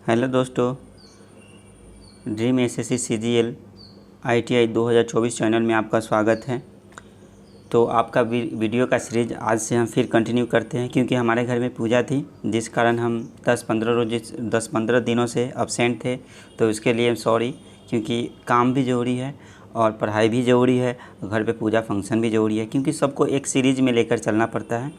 Hello दोस्तों, dream SSC CGL ITI 2024 channel में आपका स्वागत है। तो आपका वीडियो का सीरीज आज से हम फिर कंटिन्यू करते हैं, क्योंकि हमारे घर में पूजा थी, जिस कारण हम 10-15 दिनों से अब्सेंट थे। तो इसके लिए सॉरी, क्योंकि काम भी ज़रूरी है और पढ़ाई भी ज़रूरी है, घर पे पूजा फंक्शन भी ज़रूरी है, क्योंकि सबको एक सीरीज़ में लेकर चलना पड़ता है।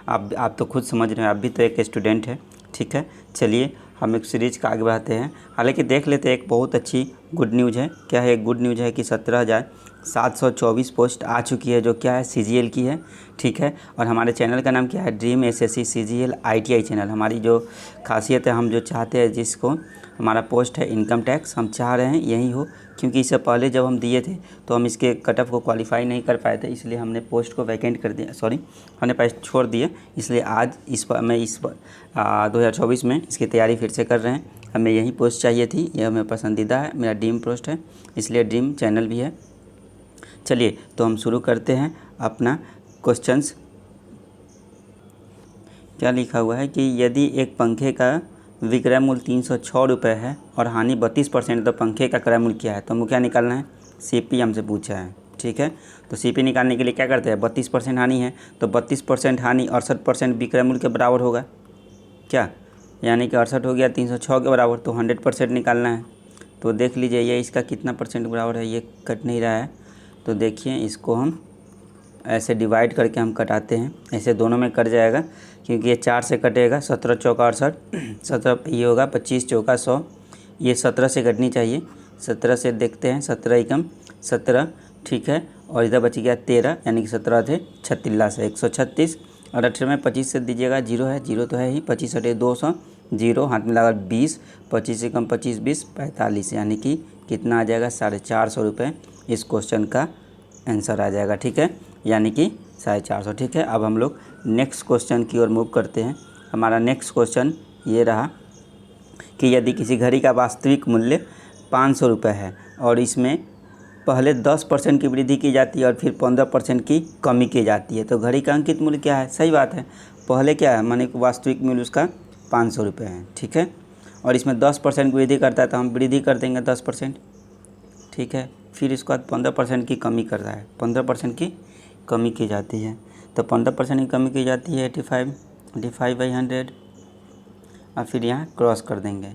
आप तो खुद समझ रहे हैं, आप भी तो एक स्टूडेंट है। ठीक है, चलिए हम एक सीरीज़ का आगे बढ़ाते हैं। हालांकि देख लेते हैं, एक बहुत अच्छी गुड न्यूज़ है। क्या है? गुड न्यूज़ है कि 17,724 पोस्ट आ चुकी है, जो क्या है, सीजीएल की है। ठीक है, और हमारे चैनल का नाम क्या है? Dream SSC CGL ITI channel. हमारी जो खासियत है, हम जो चाहते हैं, जिसको हमारा पोस्ट है इनकम टैक्स, हम चाह रहे हैं यही हो, क्योंकि इससे पहले जब हम दिए थे तो हम इसके कट ऑफ को क्वालिफाई नहीं कर पाए थे, इसलिए हमने पोस्ट को वैकेंट कर दिया, सॉरी हमने पोस्ट छोड़ दिए। इसलिए आज मैं 2024 में इसकी तैयारी फिर से कर रहे हैं। हमें यही पोस्ट चाहिए थी, यह हमें पसंदीदा है, मेरा ड्रीम पोस्ट है, इसलिए ड्रीम चैनल भी है। चलिए तो हम शुरू करते हैं अपना क्वेश्चंस। क्या लिखा हुआ है कि यदि एक पंखे का विक्रय मूल्य 306 रुपये है और हानि 32%, तो पंखे का क्रय मूल्य क्या है? तो हमको क्या निकालना है? सीपी हमसे पूछा है। ठीक है, तो सीपी निकालने के लिए क्या करते हैं? 32% हानि है, तो 32% हानि 68% विक्रय मूल्य के बराबर होगा। क्या? यानी कि 68 हो गया 306 के बराबर, तो 100% निकालना है। तो देख लीजिए ये इसका कितना परसेंट बराबर है, ये कट नहीं रहा है। तो देखिए इसको हम ऐसे डिवाइड करके हम कटाते हैं, ऐसे दोनों में कट जाएगा, क्योंकि ये 4 से कटेगा। 17 चौका 68, 17 ये होगा 25 चौका 100, ये 17 से कटनी चाहिए। 17 से देखते हैं, 17 एकम 17, ठीक है, और इधर बच गया 13, यानी कि 17 थे 36 से 136, और 18 में 25 से दीजिएगा, जीरो है, जीरो तो है ही, 25 हटे 200, जीरो हाथ में लगा 20, 25 से कम 25 20 45, यानी कि कितना आ जाएगा? 450 रुपये इस क्वेश्चन का आंसर आ जाएगा। ठीक है, यानी कि 450। ठीक है, अब हम लोग नेक्स्ट क्वेश्चन की ओर मूव करते हैं। हमारा नेक्स्ट क्वेश्चन ये रहा कि यदि किसी घड़ी का वास्तविक मूल्य 500 रुपये है और इसमें पहले 10% की वृद्धि की जाती है और फिर 15% की कमी की जाती है, तो घड़ी का अंकित मूल्य क्या है? सही बात है, पहले क्या है, माने वास्तविक मूल्य उसका 500 रुपये है। ठीक है, और इसमें 10% की वृद्धि करता है, तो हम वृद्धि कर देंगे 10%। ठीक है, फिर इसके बाद 15% की कमी कर रहा है, 15% की कमी की जाती है, तो 15% की कमी की जाती है 85/100, और फिर यहाँ क्रॉस कर देंगे,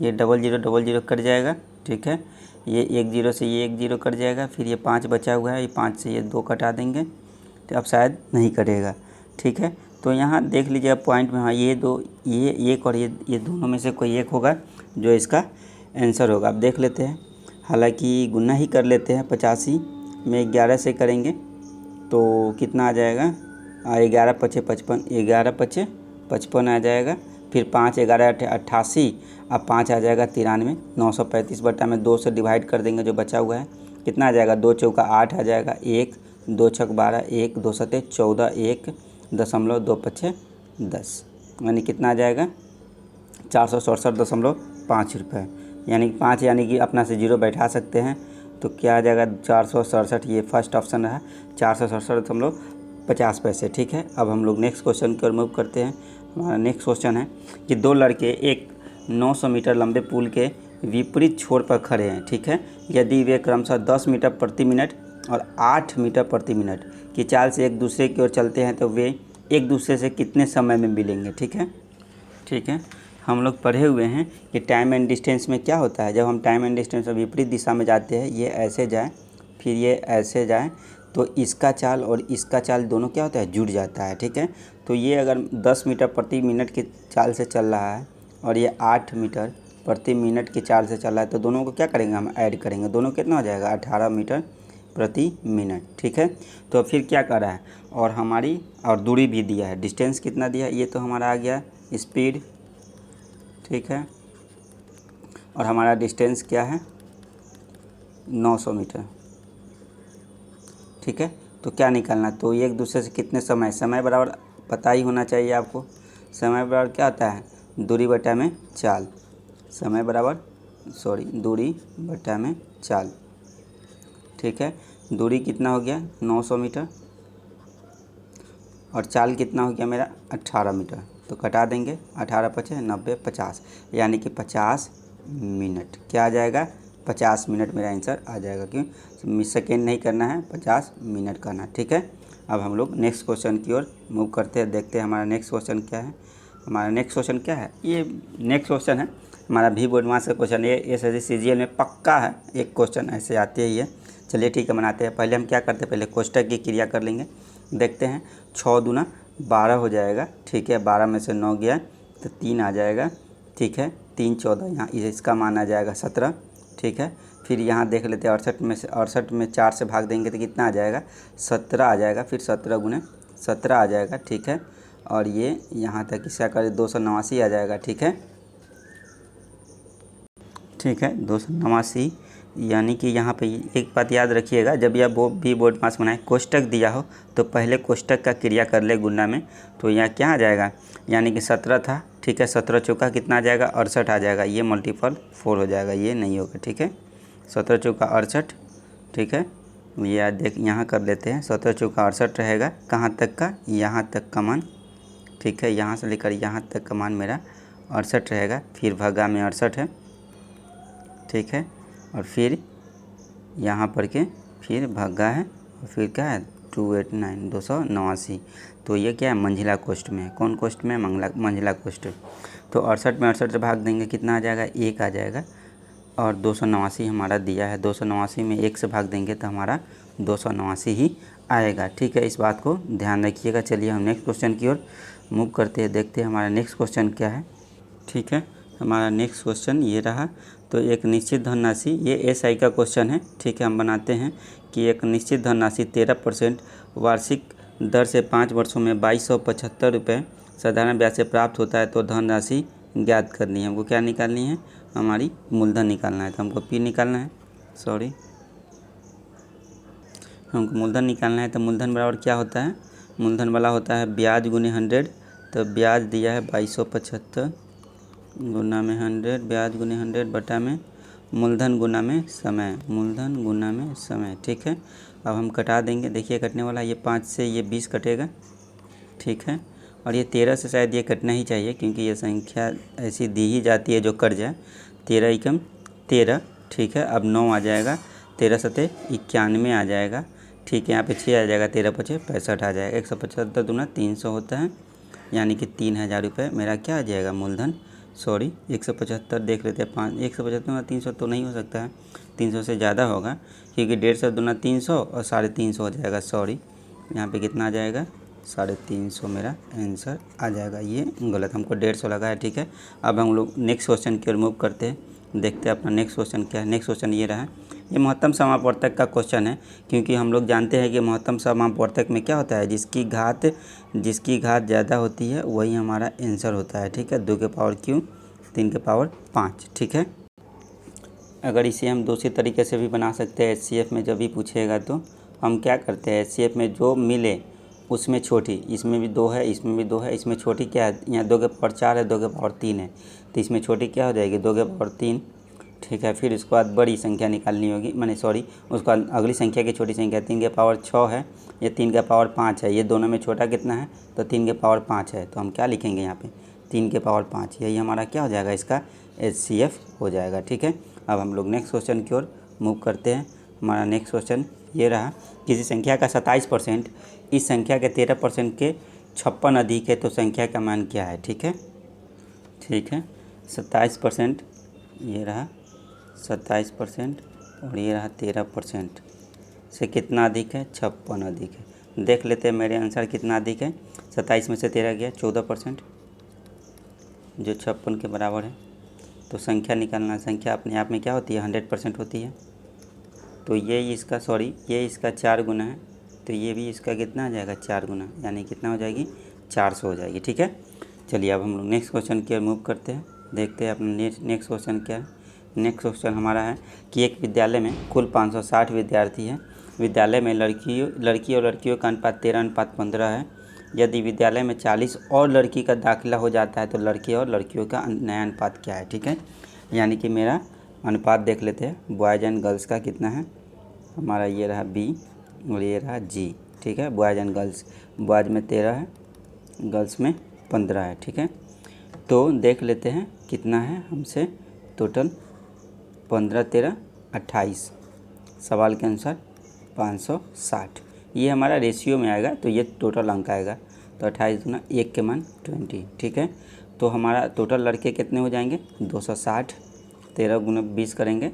ये डबल जीरो कट जाएगा। ठीक है, ये एक जीरो से ये एक जीरो कट जाएगा, फिर ये 5 बचा हुआ है, ये 5 से ये 2 कटा देंगे, तो अब शायद नहीं कटेगा। ठीक है, तो यहाँ देख लीजिए अब पॉइंट में, हाँ ये दो, ये एक और ये दोनों में से कोई एक होगा जो इसका आंसर होगा। अब देख लेते हैं, हालांकि गुना ही कर लेते हैं, 85 में 11 से करेंगे तो कितना आ जाएगा? 11 पचे 55, 11 पचे 55 आ जाएगा, फिर 5 11 88, अब 5 आ जाएगा 93, 935 बटा में 2 से डिवाइड कर देंगे, जो बचा हुआ है कितना आ जाएगा? 2 चौका 8 आ जाएगा, 1 2 छक 12, 1 2 सते 14, 1.2 10, यानी कितना आ जाएगा? 467.5 रुपये, यानी 5, यानी कि अपना से जीरो बैठा सकते हैं, तो क्या आ जाएगा? 467, ये फर्स्ट ऑप्शन रहा, 467.50 पैसे। ठीक है, अब हम लोग नेक्स्ट क्वेश्चन की ओर मूव करते हैं। हमारा नेक्स्ट क्वेश्चन है कि दो लड़के एक 900 मीटर लंबे पुल के विपरीत छोर पर खड़े हैं। ठीक है, यदि वे क्रमशः 10 मीटर प्रति मिनट और 8 मीटर प्रति मिनट की चाल से एक दूसरे की ओर चलते हैं, तो वे एक दूसरे से कितने समय में मिलेंगे? ठीक है, हम लोग पढ़े हुए हैं कि टाइम एंड डिस्टेंस में क्या होता है, जब हम टाइम एंड डिस्टेंस में विपरीत दिशा में जाते हैं, ये ऐसे जाए फिर ये ऐसे जाए, तो इसका चाल और इसका चाल दोनों क्या होता है? जुड़ जाता है। ठीक है, तो ये अगर 10 मीटर प्रति मिनट की चाल से चल रहा है और ये 8 मीटर प्रति मिनट की चाल से चल रहा है, तो दोनों को क्या करेंगे? हम ऐड करेंगे, दोनों कितना हो जाएगा? 18 मीटर प्रति मिनट। ठीक है, तो फिर क्या कर रहा है, और हमारी और दूरी भी दिया है, डिस्टेंस कितना दिया है, ये तो हमारा आ गया स्पीड। ठीक है, और हमारा डिस्टेंस क्या है? 900 मीटर। ठीक है, तो क्या निकालना? तो एक दूसरे से कितने समय बराबर पता ही होना चाहिए आपको। समय बराबर क्या होता है? दूरी बटा में चाल, समय बराबर दूरी बटा में चाल। ठीक है, दूरी कितना हो गया? 900 मीटर, और चाल कितना हो गया मेरा? 18 मीटर। तो कटा देंगे, 18 पचे 90, 50, यानी कि 50 मिनट। क्या आ जाएगा? 50 मिनट मेरा आंसर आ जाएगा। क्यों? सेकेंड नहीं करना है, 50 मिनट करना है। ठीक है, अब हम लोग नेक्स्ट क्वेश्चन की ओर मूव करते हैं, देखते हैं हमारा नेक्स्ट क्वेश्चन क्या है। हमारा नेक्स्ट क्वेश्चन क्या है? ये नेक्स्ट क्वेश्चन है हमारा भी बोर्ड मास का क्वेश्चन। ये एस सीजीएल में पक्का है, एक क्वेश्चन ऐसे आते ही है। चलिए ठीक है, बनाते हैं। पहले हम क्या करते हैं, पहले कोष्टक की क्रिया कर लेंगे। देखते हैं, 6 दूना 12 हो जाएगा। ठीक है, 12 में से 9 गया तो 3 आ जाएगा। ठीक है, 3 14, यहाँ इसका मान आ जाएगा 17। ठीक है, फिर यहाँ देख लेते हैं, 68 में 4 से भाग देंगे तो कितना आ जाएगा? 17 आ जाएगा। फिर 17 गुने 17 आ जाएगा। ठीक है, और ये यहाँ तक इसका करें 289 आ जाएगा। ठीक है, ठीक है, 289। यानी कि यहाँ पे एक बात याद रखिएगा, जब यह भी बोर्ड मास बनाए, कोष्टक दिया हो तो पहले कोष्टक का क्रिया कर ले गुना में, तो यहाँ क्या आ जाएगा? यानी कि 17 था। ठीक है, 17 चौका कितना आ जाएगा? 68 आ जाएगा। ये मल्टीपल 4 हो जाएगा, ये नहीं होगा। ठीक है, 17 चौका 68। ठीक है, ये देख यहाँ कर लेते हैं, 17 चौका 68 रहेगा। कहाँ तक का? यहाँ तक का मान। ठीक है, यहाँ से लेकर यहाँ तक का मान मेरा 68 रहेगा। फिर भगा में 68 है। ठीक है, और फिर यहाँ पर के फिर भग्गा है, और फिर क्या है? 289, 289। तो ये क्या है? मंझिला कोष्ठ में। कौन कोष्ठ में? मंझिला कोष्ठ। तो 68 में 68 से भाग देंगे, कितना आ जाएगा? 1 आ जाएगा। और 289 हमारा दिया है, 289 में 1 से भाग देंगे तो हमारा 289 ही आएगा। ठीक है, इस बात को ध्यान रखिएगा। चलिए हम नेक्स्ट क्वेश्चन की ओर मूव करते हैं, देखते हैं हमारा नेक्स्ट क्वेश्चन क्या है। ठीक है, हमारा नेक्स्ट क्वेश्चन ये रहा। तो एक निश्चित धनराशि, ये एसआई का क्वेश्चन है। ठीक है, हम बनाते हैं कि एक निश्चित धनराशि 13% वार्षिक दर से 5 वर्षों में 2275 रुपये साधारण ब्याज से प्राप्त होता है, तो धनराशि ज्ञात करनी है। हमको क्या निकालनी है? हमारी मूलधन निकालना है। तो हमको पी निकालना है, हमको मूलधन निकालना है। तो मूलधन बराबर क्या होता है? मूलधन वाला होता है ब्याज गुने 100। तो ब्याज दिया है 2275 गुना में 100, ब्याज गुने 100 बटा में मूलधन गुना में समय, मूलधन गुना में समय। ठीक है, अब हम कटा देंगे। देखिए कटने वाला, ये 5 से ये 20 कटेगा। ठीक है, और ये 13 से शायद ये कटना ही चाहिए, क्योंकि ये संख्या ऐसी दी ही जाती है जो कट जाए। 13 एकम 13। ठीक है, अब 9 आ जाएगा, 13 सते 91 आ जाएगा। ठीक है, यहाँ पे 6 आ जाएगा, 13 पचे 65 आ जाएगा। 175 दूना 300 होता है, यानी कि 3000 रुपये मेरा क्या आ जाएगा? मूलधन। 175 देख लेते हैं, 175 में 300 तो नहीं हो सकता है, 300 से ज़्यादा होगा, क्योंकि 150 दूना 300 और 350 हो जाएगा। यहाँ पे कितना आ जाएगा? 350 मेरा आंसर आ जाएगा। ये गलत, हमको 150 लगा है। ठीक है, अब हम लोग नेक्स्ट क्वेश्चन की ओर मूव करते हैं, देखते हैं अपना नेक्स्ट क्वेश्चन क्या है। नेक्स्ट क्वेश्चन ये रहा। ये महत्तम समापवर्तक का क्वेश्चन है, क्योंकि हम लोग जानते हैं कि महत्तम समापवर्तक में क्या होता है? जिसकी घात ज़्यादा होती है वही हमारा आंसर होता है। ठीक है, 2 के पावर क्यू 3 के पावर 5। ठीक है, अगर इसे हम दूसरे तरीके से भी बना सकते हैं, एचसीएफ में जब भी पूछेगा तो हम क्या करते हैं, एचसीएफ में जो मिले उसमें छोटी, इसमें भी 2 है, इसमें भी 2 है, इसमें छोटी क्या है? यहाँ 2 के पावर 4 है, 2 के पावर 3 है, तो इसमें छोटी क्या हो जाएगी? 2 के पावर 3। ठीक है, फिर उसके बाद बड़ी संख्या निकालनी होगी, उसके बाद अगली संख्या की छोटी संख्या 3 के पावर 6 है, ये 3 के पावर 5 है, ये दोनों में छोटा कितना है? तो 3 के पावर 5 है। तो हम क्या लिखेंगे यहाँ पे? 3 के पावर 5, यही हमारा क्या हो जाएगा? इसका एचसीएफ हो जाएगा। ठीक है, अब हम लोग नेक्स्ट क्वेश्चन की ओर मूव करते हैं। हमारा नेक्स्ट क्वेश्चन ये रहा, किसी संख्या का 27% इस संख्या के 13% के 56 अधिक है, तो संख्या का मान क्या है? ठीक है, 27% ये रहा 27%, और ये रहा 13% से कितना अधिक है? 56 अधिक है। देख लेते हैं मेरे आंसर कितना अधिक है। 27 में से 13 गया, 14%, जो 56 के बराबर है। तो संख्या निकालना, संख्या अपने आप में क्या होती है? 100% होती है। तो ये इसका 4 गुना है, तो ये भी इसका कितना आ जाएगा? 4 गुना, यानी कितना हो जाएगी? 400 हो जाएगी। ठीक है, चलिए अब हम लोग नेक्स्ट क्वेश्चन की ओर मूव करते हैं, देखते हैं अपना नेक्स्ट क्वेश्चन क्या है। नेक्स्ट क्वेश्चन हमारा है कि एक विद्यालय में कुल 560 विद्यार्थी हैं। विद्यालय में लड़की और लड़कियों का अनुपात 13:15 है। यदि विद्यालय में 40 और लड़की का दाखिला हो जाता है, तो लड़के और लड़कियों का नया अनुपात क्या है? ठीक है, यानी कि मेरा अनुपात देख लेते हैं, बॉयज़ एंड गर्ल्स का कितना है। हमारा ये रहा B और ये रहा G। ठीक है, बॉयज़ एंड गर्ल्स, बॉयज़ में 13 है, गर्ल्स में 15 है। ठीक है, तो देख लेते हैं कितना है हमसे टोटल। 15 13 28, सवाल के अनुसार 560, ये हमारा रेशियो में आएगा, तो ये टोटल अंक आएगा। तो 28 गुना 1 के मान 20। ठीक है, तो हमारा टोटल लड़के कितने हो जाएंगे 260, 13 गुना 20 करेंगे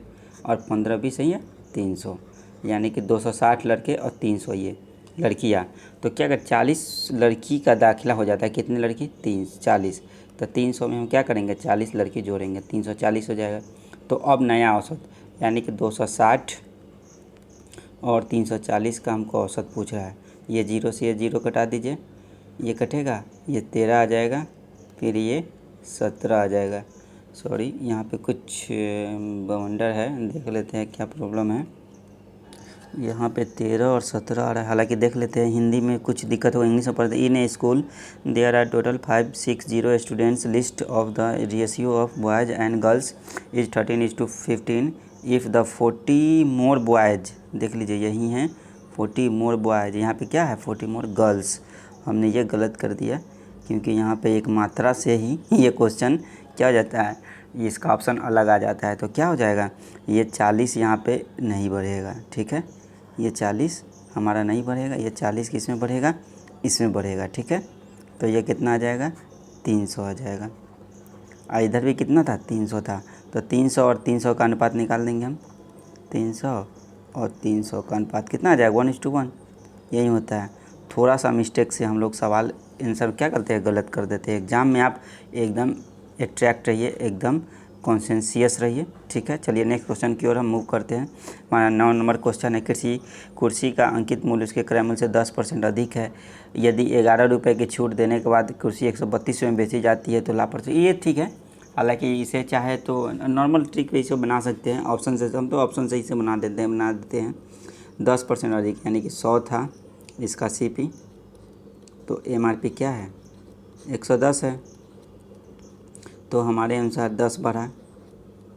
और 15 20 है 300, यानी कि 260 लड़के और 300 ये लड़कियाँ। तो क्या अगर 40 लड़की का दाखिला हो जाता है, कितने लड़की 40, तो 300 में हम क्या करेंगे 40 लड़की जोड़ेंगे, 340 हो जाएगा। तो अब नया औसत यानी कि 260 और 340 का हमको औसत पूछ रहा है। ये 0 से ये 0 कटा दीजिए, ये कटेगा, ये 13 आ जाएगा, फिर ये 17 आ जाएगा। सॉरी, यहाँ पे कुछ बवंडर है, देख लेते हैं क्या प्रॉब्लम है। यहाँ पे 13 और 17 आ रहा है, हालांकि देख लेते हैं हिंदी में कुछ दिक्कत हो, इंग्लिश में पढ़ते। In a school there are total 560 students, list of the ratio of boys and girls is 13:15। If the 40 more boys, देख लीजिए यही हैं 40 मोर बॉयज़, यहाँ पे क्या है 40 मोर गर्ल्स। हमने ये गलत कर दिया क्योंकि यहाँ पे एक मात्रा से ही ये क्वेश्चन क्या हो जाता है, इसका ऑप्शन अलग आ जाता है। तो क्या हो जाएगा, ये 40 यहाँ पे नहीं बढ़ेगा। ठीक है, ये 40 हमारा नहीं बढ़ेगा, ये 40 किस में बढ़ेगा, इसमें बढ़ेगा। ठीक है, तो ये कितना आ जाएगा 300 आ जाएगा। इधर भी कितना था 300 था, तो 300 और 300 का अनुपात निकाल देंगे हम। 300 और 300 का अनुपात कितना आ जाएगा 1:1, यही होता है। थोड़ा सा मिस्टेक से हम लोग सवाल आंसर क्या करते हैं, गलत कर देते हैं। एग्ज़ाम में आप एकदम एट्रैक्ट रहिए, एकदम कॉन्सेंसियस रहिए। ठीक है, चलिए नेक्स्ट क्वेश्चन की ओर हम मूव करते हैं। हमारा 9 नंबर क्वेश्चन है, कुर्सी का अंकित मूल्य उसके क्रय मूल्य से 10% अधिक है। यदि 11 रुपये की छूट देने के बाद कुर्सी 132 में बेची जाती है तो लाभ पर। ये ठीक है, हालांकि इसे चाहे तो नॉर्मल ट्रिक पे इसे बना सकते हैं, ऑप्शन से हम तो ऑप्शन से इसे बना देते हैं 10% अधिक, यानी कि 100 था इसका CP, तो MRP क्या है 110 है, तो हमारे अनुसार 10 बढ़ा।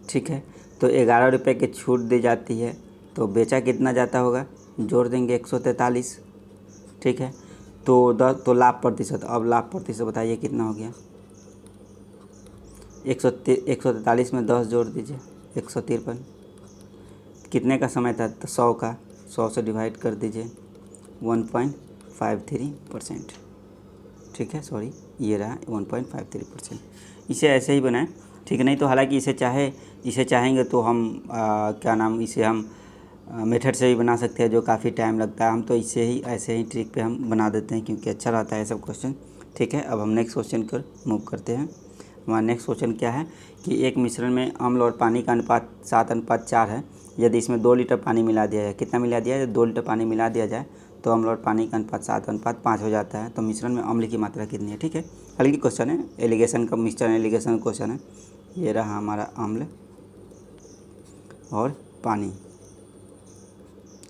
ठीक है, तो 11 रुपये की छूट दी जाती है, तो बेचा कितना जाता होगा, जोड़ देंगे 143। ठीक है, तो लाभ प्रतिशत, अब लाभ प्रतिशत बताइए कितना हो गया। 143 में 10 जोड़ दीजिए 153, कितने का समय था, तो 100 का, 100 से डिवाइड कर दीजिए 1.53%। ठीक है, सॉरी ये रहा 1.53%। इसे ऐसे ही बनाएं, ठीक नहीं तो हालांकि इसे चाहेंगे तो हम इसे हम मेथड से भी बना सकते हैं, जो काफ़ी टाइम लगता है। हम तो इसे ही ऐसे ही ट्रिक पे हम बना देते हैं क्योंकि अच्छा रहता है सब क्वेश्चन। ठीक है, अब हम नेक्स्ट क्वेश्चन कर मूव करते हैं। हमारा नेक्स्ट क्वेश्चन क्या है कि एक मिश्रण में अम्ल और पानी का अनुपात 7:4 है। यदि इसमें 2 लीटर पानी मिला दिया जाए, कितना मिला दिया जाए 2 लीटर पानी मिला दिया जाए तो अम्ल और पानी का अनुपात 7:5 हो जाता है। तो मिश्रण में अम्ल की मात्रा कितनी है। ठीक है, हल्की क्वेश्चन है, एलिगेशन का मिक्सचर एलिगेशन क्वेश्चन है। ये रहा हमारा अम्ल और पानी।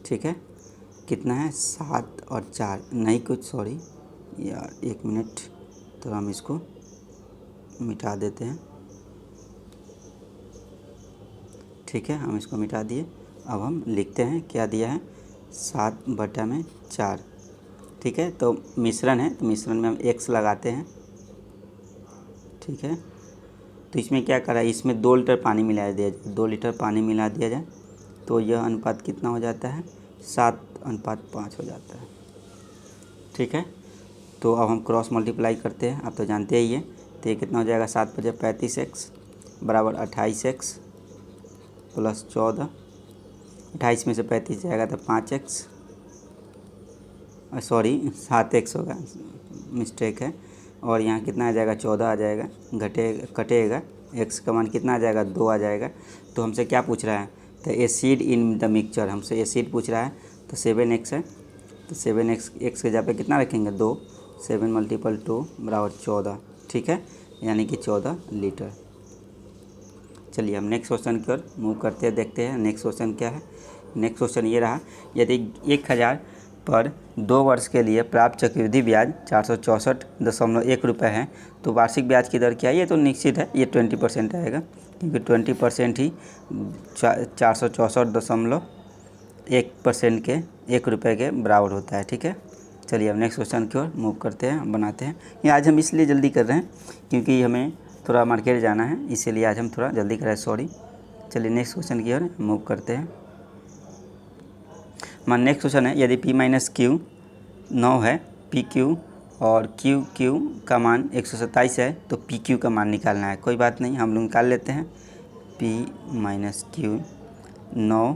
ठीक है, कितना है 7 और 4 नहीं कुछ, सॉरी यार 1 मिनट, तो हम इसको मिटा देते हैं। ठीक है, हम इसको मिटा दिए। अब हम लिखते हैं क्या दिया है 7/4। ठीक है, तो मिश्रण है, तो मिश्रण में हम x लगाते हैं। ठीक है, तो इसमें क्या करा है, इसमें 2 लीटर पानी मिला दिया जाए, 2 लीटर पानी मिला दिया जाए तो यह अनुपात कितना हो जाता है 7:5 हो जाता है। ठीक है, तो अब हम क्रॉस मल्टीप्लाई करते हैं, आप तो जानते ही हैं। तो ये कितना हो जाएगा 7×35x बराबर 28x प्लस 14, 28 में से 35 जाएगा तो 5x, सॉरी 7x होगा, मिस्टेक है। और यहाँ कितना आ जाएगा 14 आ जाएगा, कटेगा, x का मान कितना आ जाएगा 2 आ जाएगा। तो हमसे क्या पूछ रहा है, तो एसिड इन द मिक्सचर, हमसे एसिड पूछ रहा है। तो 7x है, तो 7x x के जगह पे कितना रखेंगे 2, 7 × 2 बराबर 14। ठीक है, यानी कि 14 लीटर। चलिए हम नेक्स्ट क्वेश्चन की ओर मूव करते हैं, देखते हैं नेक्स्ट क्वेश्चन क्या है। नेक्स्ट क्वेश्चन ये रहा, यदि 1000 पर 2 वर्ष के लिए प्राप्त चक्रवृद्धि ब्याज 464.1 रुपये है तो वार्षिक ब्याज की दर क्या है। ये तो निश्चित है, ये 20% आएगा क्योंकि 20% ही 464.1% के 1 रुपये के बराबर होता है। ठीक है, चलिए अब नेक्स्ट क्वेश्चन की ओर मूव करते हैं, बनाते हैं। ये आज हम इसलिए जल्दी कर रहे हैं क्योंकि हमें थोड़ा मार्केट जाना है, इसीलिए आज हम थोड़ा जल्दी कर रहे हैं, सॉरी। चलिए नेक्स्ट क्वेश्चन की ओर मूव करते हैं। हमारा नेक्स्ट क्वेश्चन है, यदि P माइनस क्यू 9 है, पी क्यू और क्यू का मान 127 है, तो पी क्यू का मान निकालना है। कोई बात नहीं, हम लोग निकाल लेते हैं। P minus Q 9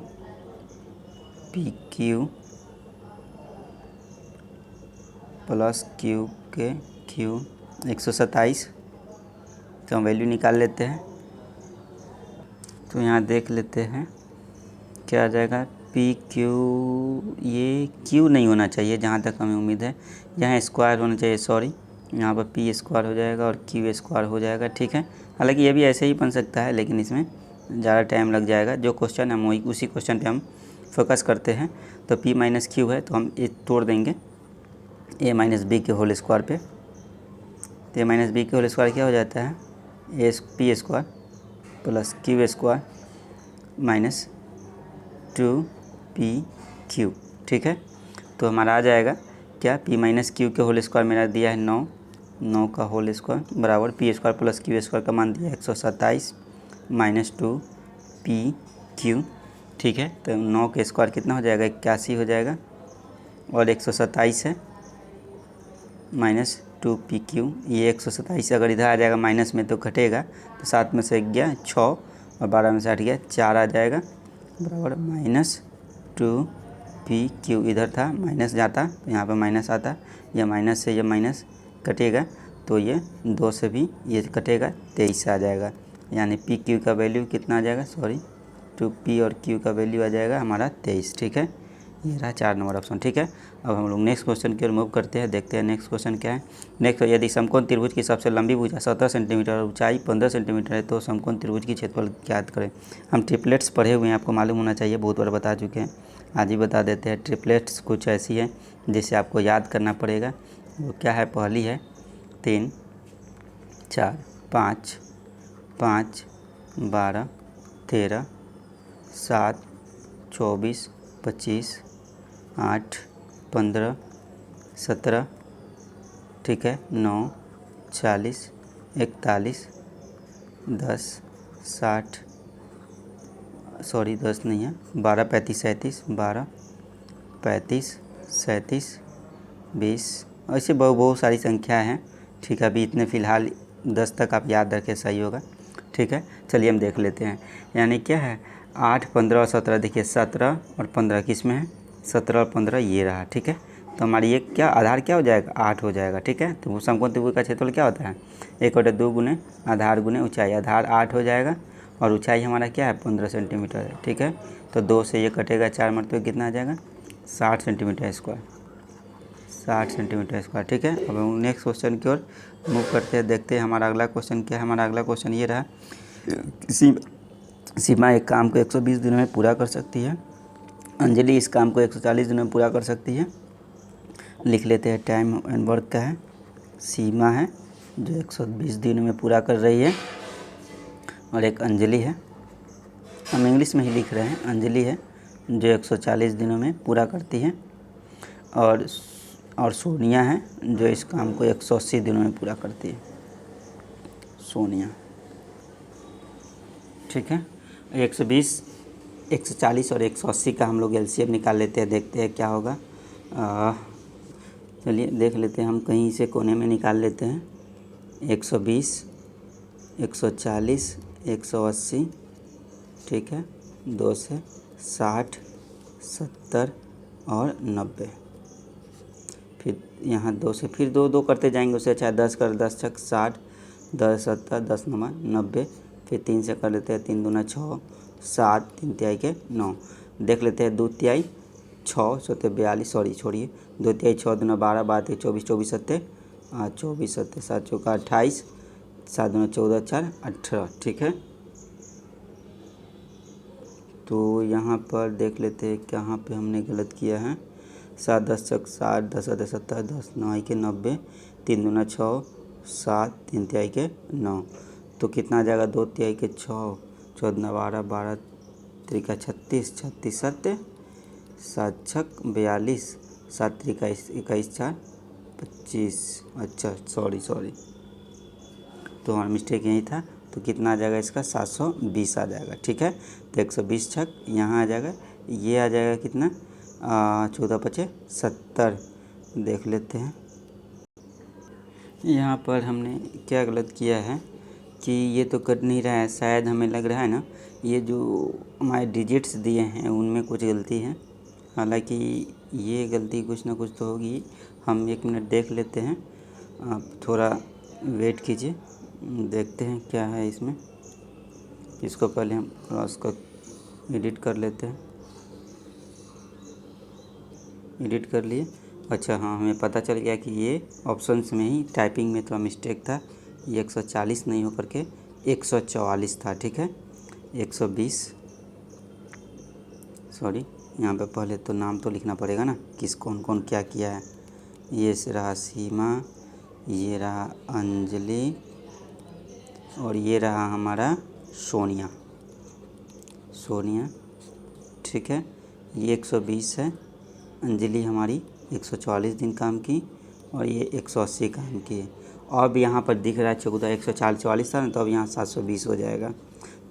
P Q plus Q के क्यू 127 का वैल्यू निकाल लेते हैं। तो यहाँ देख लेते हैं क्या आ जाएगा। पी क्यू, ये क्यू नहीं होना चाहिए जहाँ तक हमें उम्मीद है, यहाँ स्क्वायर होना चाहिए, सॉरी। यहाँ पर पी स्क्वायर हो जाएगा और क्यू स्क्वायर हो जाएगा, ठीक है। हालांकि ये भी ऐसे ही बन सकता है, लेकिन इसमें ज़्यादा टाइम लग जाएगा। जो क्वेश्चन हम वही उसी क्वेश्चन पे हम फोकस करते हैं। तो पी माइनस क्यू है, तो हम ये तोड़ देंगे ए माइनस बी के होल स्क्वायर पे। तो ए माइनस बी के होल स्क्वायर क्या हो जाता है, A P square plus Q square minus 2 PQ, ठीक है। तो हमारा आ जाएगा क्या, P माइनस क्यू के होल स्क्वायर मेरा दिया है 9 का होल स्क्वायर बराबर P square plus Q square का मान दिया है 127 माइनस 2 PQ, ठीक है। तो 9 के स्क्वायर कितना हो जाएगा, 81 हो जाएगा, और 127 है माइनस 2 PQ। ये 127 अगर इधर आ जाएगा माइनस में तो घटेगा, तो 7 में से गया 6 और 12 में से हट गया 4 आ जाएगा, बराबर माइनस 2 PQ। इधर था माइनस जाता तो यहाँ पर माइनस आता, या माइनस से ये माइनस कटेगा तो ये 2 से भी ये कटेगा, 23 आ जाएगा। यानी PQ का वैल्यू कितना आ जाएगा, सॉरी 2P और Q का वैल्यू आ जाएगा हमारा 23, ठीक है। ये रहा 4 नंबर ऑप्शन, ठीक है। अब हम लोग नेक्स्ट क्वेश्चन की ओर मूव करते हैं, देखते हैं नेक्स्ट क्वेश्चन क्या है। नेक्स्ट, यदि समकोण त्रिभुज की सबसे लंबी भुजा 17 सेंटीमीटर और ऊंचाई 15 सेंटीमीटर है, तो समकोण त्रिभुज की क्षेत्रफल ज्ञात करें। हम ट्रिपलेट्स पढ़े हुए हैं, आपको मालूम होना चाहिए, बहुत बार बता चुके हैं, आज ही बता देते हैं। ट्रिपलेट्स कुछ ऐसी है जिसे आपको याद करना पड़ेगा। वो क्या है, पहली है 3 4 5 5 12 13 7 24 25 8 15 17, ठीक है, 9 40 41 10 60, सॉरी 10 नहीं है, 12 35 37 12 35 37 20, ऐसे बहुत सारी संख्या हैं, ठीक है। अभी इतने फ़िलहाल 10 तक आप याद रखें, सही होगा, ठीक है। चलिए हम देख लेते हैं। यानी क्या है, 8 15 और 17, देखिए 17 और 15 किस में है, 17 और 15 ये रहा, ठीक है। तो हमारी ये क्या आधार क्या हो जाएगा, 8 हो जाएगा, ठीक है। तो वो समकोण त्रिभुज का क्षेत्रफल क्या होता है, 1/2 गुने आधार गुने ऊंचाई, आधार 8 हो जाएगा और ऊंचाई हमारा क्या है 15 सेंटीमीटर है, ठीक है। तो 2 से ये कटेगा, 4 मरतबे कितना आ जाएगा 60 सेंटीमीटर स्क्वायर, 60 सेंटीमीटर स्क्वायर, ठीक है। अब हम नेक्स्ट क्वेश्चन की ओर मूव करते हैं, देखते हैं हमारा अगला क्वेश्चन क्या है। हमारा अगला क्वेश्चन ये रहा, सीमा एक काम को 120 दिनों में पूरा कर सकती है, अंजलि इस काम को 140 दिनों में पूरा कर सकती है। लिख लेते हैं, टाइम एंड वर्क का है, सीमा है जो 120 दिनों में पूरा कर रही है, और एक अंजलि है, हम इंग्लिश में ही लिख रहे हैं, अंजलि है जो 140 दिनों में पूरा करती है, और सोनिया है जो इस काम को 180 दिनों में पूरा करती है, सोनिया, ठीक है। 120 140 और 180 का हम लोग एलसीएम निकाल लेते हैं, देखते हैं क्या होगा। चलिए देख लेते हैं, हम कहीं से कोने में निकाल लेते हैं। 120 140 180, ठीक है, 2 से 60 70 और 90, फिर यहाँ 2 से फिर 2 2 करते जाएंगे, उससे अच्छा 10 कर, 10 छक 60 10 70 10 9 90, फिर 3 से कर लेते हैं, 3 दूना 6 7 3 तिहाई के 9, देख लेते हैं 2 तिहाई 6 सत्ते 42, सॉरी छोड़िए, 2 तिहाई 6 दूना 12 12 24 24 सत्ते 24 सत्ते 7 चौका 28 7 दूना 14 4 18, ठीक है। तो यहाँ पर देख लेते हैं कहाँ पे हमने गलत किया है। 7 10 छक 60 10 7 70 10 9 के 90, 3 दूना 6 7 3 तिहाई के 9, तो कितना आ जाएगा 2 तिहाई के 6 14 12 12 त्रिका 36 36 सत्ते 7 छक 42 7 3 21 21 4 25। अच्छा सॉरी तो हमारा मिस्टेक यही था। तो कितना आ जाएगा इसका 720 आ जाएगा। ठीक है, तो 120 छक यहाँ आ जाएगा, ये आ जाएगा कितना 14 पचे 70। देख लेते हैं यहाँ पर हमने क्या गलत किया है कि ये तो कट नहीं रहा है। शायद हमें लग रहा है ना ये जो हमारे डिजिट्स दिए हैं उनमें कुछ गलती है। हालांकि ये गलती कुछ ना कुछ तो होगी। हम 1 मिनट देख लेते हैं, आप थोड़ा वेट कीजिए, देखते हैं क्या है इसमें। इसको पहले हम क्रॉस को एडिट कर लेते हैं। एडिट कर लिए। अच्छा हाँ, हमें पता चल गया कि ये ऑप्शंस में ही टाइपिंग में थोड़ा मिस्टेक था। ये 140 नहीं होकर के 144 था। ठीक है, 120 सॉरी, यहाँ पे पहले तो नाम तो लिखना पड़ेगा ना, किस कौन कौन क्या किया है। ये रहा सीमा, ये रहा अंजलि, और ये रहा हमारा सोनिया। ठीक है, ये 120 है। अंजलि हमारी 144 दिन काम की और ये 180 काम की है। अब यहाँ पर दिख रहा है 14, 144 था ना, तो अब यहाँ 720 हो जाएगा,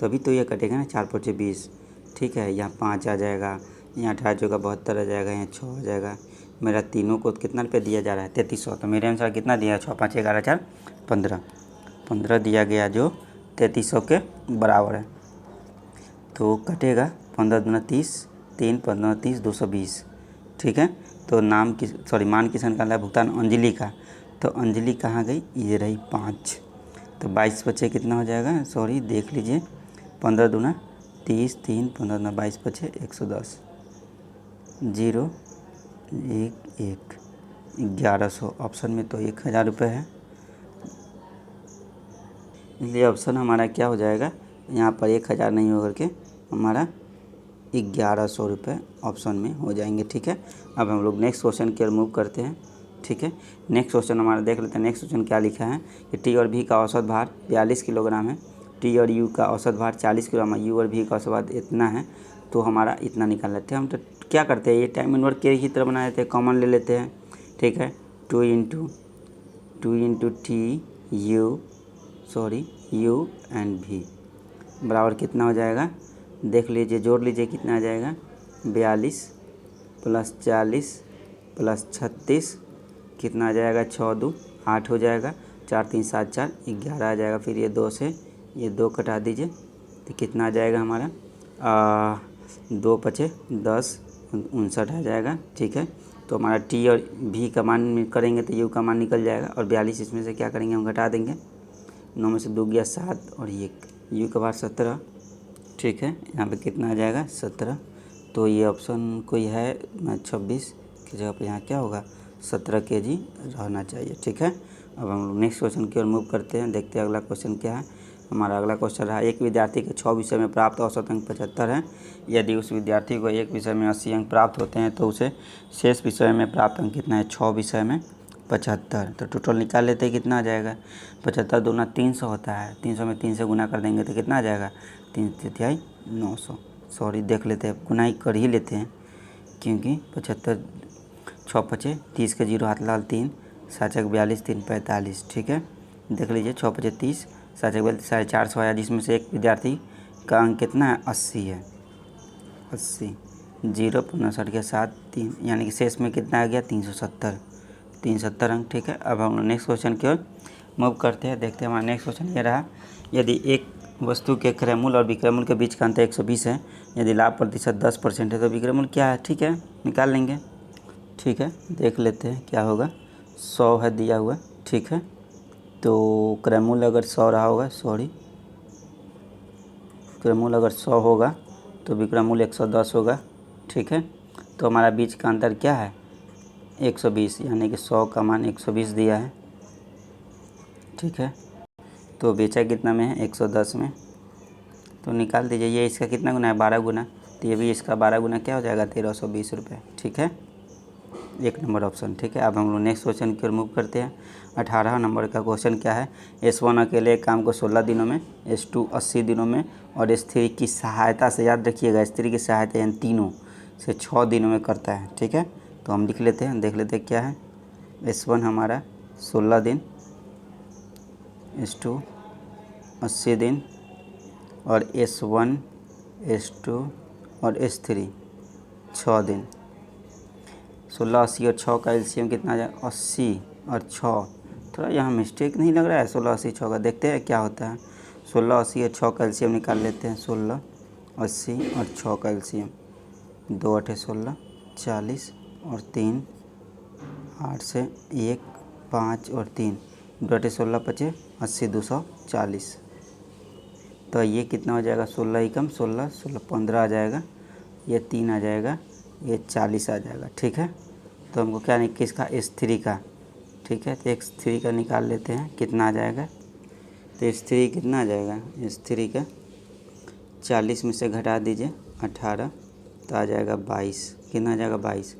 तभी तो ये कटेगा ना 4 5 20। ठीक है, यहाँ 5 आ जाएगा, यहाँ 18 चौका 72 आ जाएगा, यहाँ 6 आ जाएगा। मेरा तीनों को कितना रुपये दिया जा रहा है 3300, तो मेरे अनुसार कितना दिया है 6 5 11 4 15 दिया गया, जो 3300 के बराबर है। तो कटेगा 15 दूना 30, 3 15 30 220। ठीक है, तो मान किसने निकाला है भुगतान अंजलि का, तो अंजलि कहाँ गई, ये रही 5। तो 22 बचे कितना हो जाएगा, सॉरी देख लीजिए, 15 दूना 30, 3 15 दूना 22 बचे 110, 0 1 1 1100। ऑप्शन में तो 1000 रुपये है, इसलिए ऑप्शन हमारा क्या हो जाएगा, यहाँ पर 1000 नहीं होकर के हमारा 1100 रुपये ऑप्शन में हो जाएंगे। ठीक है, अब हम लोग नेक्स्ट क्वेश्चन की ओर मूव करते हैं। ठीक है, नेक्स्ट क्वेश्चन हमारा देख लेते हैं। नेक्स्ट क्वेश्चन क्या लिखा है कि टी और भी का औसत भार 42 किलोग्राम है, टी और यू का औसत भार 40 किलोग्राम है, यू और भी का औसत भार इतना है, तो हमारा इतना निकाल लेते हैं। हम तो क्या करते हैं, ये टाइम इनवर्स के ही तरह बना देते हैं, कॉमन ले लेते हैं। ठीक है, 2 इंटू टी यू एंड भी बराबर कितना हो जाएगा, देख लीजिए, जोड़ लीजिए कितना आ जाएगा, 42 + 40 + 36 कितना आ जाएगा, 6 2 8 हो जाएगा, 4 3 7 4 11 आ जाएगा। फिर ये 2 से ये 2 कटा दीजिए, तो कितना आ जाएगा हमारा 2 पचे 10 59 आ जाएगा। ठीक है, तो हमारा टी और भी का मान करेंगे तो यू का मान निकल जाएगा, और 42 इसमें से क्या करेंगे, हम घटा देंगे। 9 में से 2 गया 7 और 1, यू का भार 17। ठीक है, यहाँ पे कितना आ जाएगा 17। तो ये ऑप्शन कोई है 26 की जगह पे यहाँ क्या होगा 17 kg रहना चाहिए। ठीक है, अब हम लोग नेक्स्ट क्वेश्चन की ओर मूव करते हैं, देखते हैं अगला क्वेश्चन क्या है। हमारा अगला क्वेश्चन रहा, एक विद्यार्थी के 6 विषय में प्राप्त औसत अंक 75 है। यदि उस विद्यार्थी को एक विषय में 80 अंक प्राप्त होते हैं तो उसे शेष विषय में प्राप्त अंक कितना है, 6 विषय में 75। तो टोटल निकाल लेते हैं, कितना आ जाएगा, 75 दूना 300 होता है, 300 में 3 से गुना कर देंगे तो कितना आ जाएगा, 3 3 900। सॉरी देख लेते हैं, गुनाई कर ही लेते हैं, क्योंकि 75 6 पचे 30 के 0 हाथ लाल 3 7 42 3 45। ठीक है, देख लीजिए 6 पचे 30 7 42 450 आया, जिसमें से एक विद्यार्थी का अंक कितना है 80 है, 80 0 59 के 7 3, यानी कि शेष में कितना आ गया 370 अंक। ठीक है, अब हम नेक्स्ट क्वेश्चन की ओर मूव करते हैं, देखते हैं हमारा नेक्स्ट क्वेश्चन ये रहा, यदि एक वस्तु के क्रय मूल्य और विक्रय मूल्य के बीच का अंतर 120 है, यदि लाभ प्रतिशत 10% है तो विक्रय मूल्य क्या है। ठीक है, निकाल लेंगे। ठीक है, देख लेते हैं क्या होगा, 100 है दिया हुआ। ठीक है, तो क्रय मूल्य अगर 100 रहा होगा, क्रय मूल्य अगर 100 होगा तो विक्रय मूल्य 110 होगा। ठीक है, तो हमारा बीच का अंतर क्या है 120, यानी कि 100 का मान 120 दिया है। ठीक है, तो बेचा कितना में है 110 में, तो निकाल दीजिए, ये इसका कितना गुना है 12 गुना, तो ये भी इसका 12 गुना क्या हो जाएगा 1320 रुपये। ठीक है, 1 नंबर ऑप्शन। ठीक है, अब हम लोग नेक्स्ट क्वेश्चन की ओर मूव करते हैं। 18 नंबर का क्वेश्चन क्या है, S1 अकेले एक काम को 16 दिनों में, S2 80 दिनों में और S3 की सहायता से, याद रखिएगा S3 की सहायता यानी तीनों से 6 दिनों में करता है। ठीक है, तो हम लिख लेते हैं, देख लेते हैं क्या है। S1 हमारा 16 दिन, S2 80 दिन और S1 S2 और S3 6 दिन। 16, 80 और 6 का एलसीएम कितना आ जाएगा? 80 और 6, थोड़ा यहाँ मिस्टेक नहीं लग रहा है? 16, 80, 6 का देखते हैं क्या होता है। 16, 80 और 6 का एलसीएम निकाल लेते हैं। 16, 80 और 6 का एलसीएम 2 8 16 40 और 3 8 से 1 5 और 3 2 8 16 25 80 240। तो ये कितना हो जाएगा? 16 एकम 16 16 15 आ जाएगा, ये 3 आ जाएगा, ये 40 आ जाएगा। ठीक है, तो हमको क्या नहीं किसका? S3 का। ठीक है, तो X3 का निकाल लेते हैं, कितना आ जाएगा? तो S3 कितना आ जाएगा? S3 का 40 में से घटा दीजिए 18, तो आ जाएगा 22। कितना आ जाएगा? 22।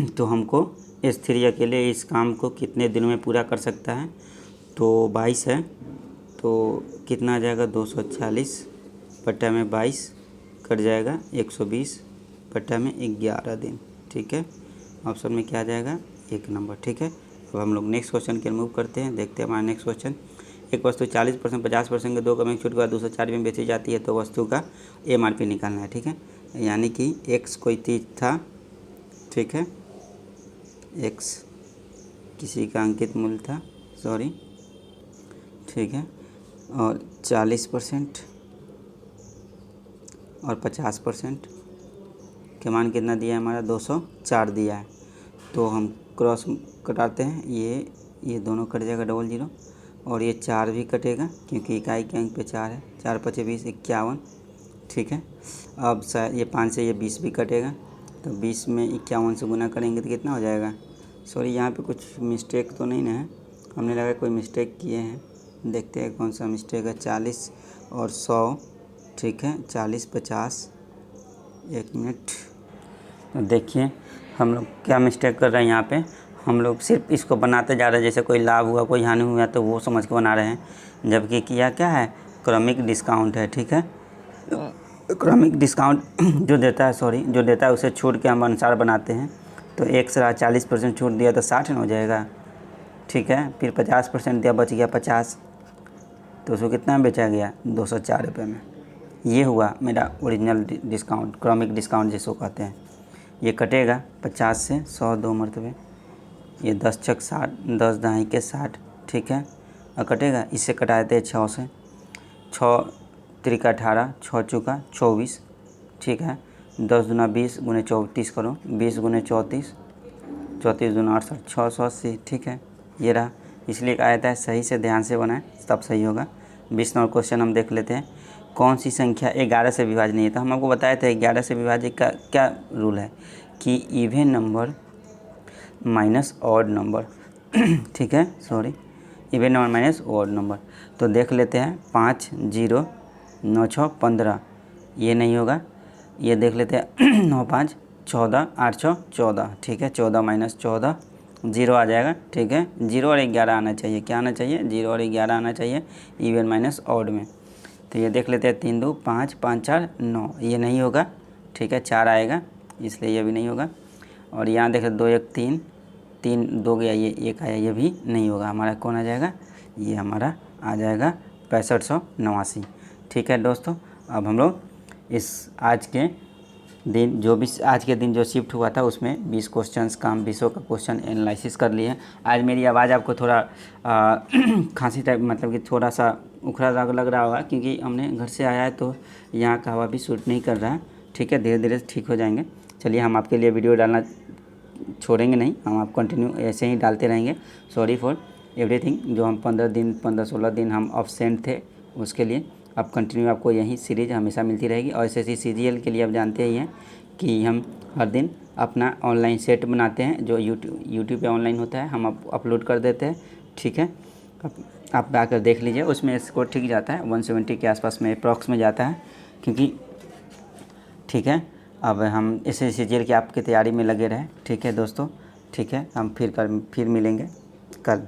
तो हमको S3 अकेले इस काम को कितने दिनों में पूरा कर सकता है? तो 22 है, तो कितना आ जाएगा? 240 बटा में 22 कट जाएगा 120 बटा में 11 दिन। ठीक है, ऑप्शन में क्या आ जाएगा? 1 नंबर। ठीक है, अब हम लोग नेक्स्ट क्वेश्चन के मूव करते हैं। देखते हैं हमारा नेक्स्ट क्वेश्चन। एक वस्तु 40% 50% के 2 कमी छूट के बाद 240 में बेची जाती है, तो वस्तु का MRP निकालना है। ठीक है, यानी कि X कोई चीज़ था, ठीक है, X किसी का अंकित मूल्य था, सॉरी, ठीक है, और 40% और 50% के मान कितना दिया है? हमारा 204 दिया है। तो हम क्रॉस कटाते हैं, ये दोनों कट जाएगा डबल जीरो, और ये 4 भी कटेगा क्योंकि इकाई के अंक पे 4 है। 4 5 20 51। ठीक है, अब ये 5 से ये 20 भी कटेगा, तो 20 में 51 से गुना करेंगे तो कितना हो जाएगा? सॉरी, यहाँ पे कुछ मिस्टेक तो नहीं ना है? हमने लगा कोई मिस्टेक किए हैं, देखते हैं कौन सा मिस्टेक है। 40 और 100, ठीक है, 40 50, 1 मिनट। तो देखिए हम लोग क्या मिस्टेक कर रहे हैं यहाँ पे। हम लोग सिर्फ इसको बनाते जा रहे हैं जैसे कोई लाभ हुआ कोई हानि हुआ तो वो समझ के बना रहे हैं, जबकि किया क्या है? क्रमिक डिस्काउंट है। ठीक है, क्रमिक डिस्काउंट जो देता है, सॉरी, जो देता है उसे छूट के हम अनुसार बनाते हैं। तो 1 से 40% छूट दिया तो 60 हो जाएगा। ठीक है, फिर 50% दिया, बच गया 50, तो उसको कितना में बेचा गया? 204 रुपये में। ये हुआ मेरा ओरिजिनल डिस्काउंट, क्रमिक डिस्काउंट जिसको कहते हैं। ये कटेगा 50 से 100 2 मरतबे, ये 10 छक 60, 10 दहाई के 60। ठीक है, और कटेगा, इससे कटा देते हैं 6 से, 6 त्रिका 18, 6 चुका 24। ठीक है, 10 दूना 20 गुने 34 करो, 20 गुने 34, 34 दूना 68, 680। ठीक है, ये रहा। इसलिए कहा जाता है सही से ध्यान से बनाएं तब सही होगा। 20 नंबर क्वेश्चन हम देख लेते हैं। कौन सी संख्या 11 से विभाज्य नहीं है? तो हम आपको बताए थे 11 से विभाज्य का क्या रूल है कि even number minus odd number. ठीक है, sorry, even number minus odd number. तो देख लेते हैं 5 0 9 6 15, ये नहीं होगा। ये देख लेते हैं 9 5 14 8 6 14। ठीक है, 14 माइनस 14 0 आ जाएगा। ठीक है, 0 और 11 आना चाहिए। क्या आना चाहिए? 0 और 11 आना चाहिए इवन माइनस ऑड में। तो ये देख लेते हैं 3 2 5 5 4 9, ये नहीं होगा। ठीक है, 4 आएगा, इसलिए ये भी नहीं होगा। और यहाँ देख 2 1 3 3 2 गया, ये 1 आया, ये भी नहीं होगा। हमारा कौन आ जाएगा? ये हमारा आ जाएगा 6589। ठीक है दोस्तों, अब हम लोग इस आज के दिन जो शिफ्ट हुआ था उसमें 20 क्वेश्चंस का हम 20 का क्वेश्चन एनालिसिस कर लिए हैं। आज मेरी आवाज़ आपको थोड़ा खांसी टाइप, मतलब कि थोड़ा सा उखड़ा लग रहा होगा क्योंकि हमने घर से आया है तो यहाँ का हवा भी सूट नहीं कर रहा है। ठीक है, धीरे धीरे ठीक हो जाएंगे। चलिए, हम आपके लिए वीडियो डालना छोड़ेंगे नहीं, हम आप कंटिन्यू ऐसे ही डालते रहेंगे। सॉरी फॉर एवरीथिंग, जो हम 15 16 दिन हम अब्सेंट थे उसके लिए। अब कंटिन्यू आपको यही सीरीज़ हमेशा मिलती रहेगी। और SSC CGL के लिए आप जानते ही हैं कि हम हर दिन अपना ऑनलाइन सेट बनाते हैं जो यूट्यूब पे ऑनलाइन होता है, हम अपलोड कर देते हैं। ठीक है, आप आकर देख लीजिए, उसमें स्कोर ठीक जाता है, 170 के आसपास में अप्रॉक्स में जाता है क्योंकि। ठीक है, अब हम SSC CGL की आपकी तैयारी में लगे रहें। ठीक है दोस्तों, ठीक है, हम फिर मिलेंगे कल।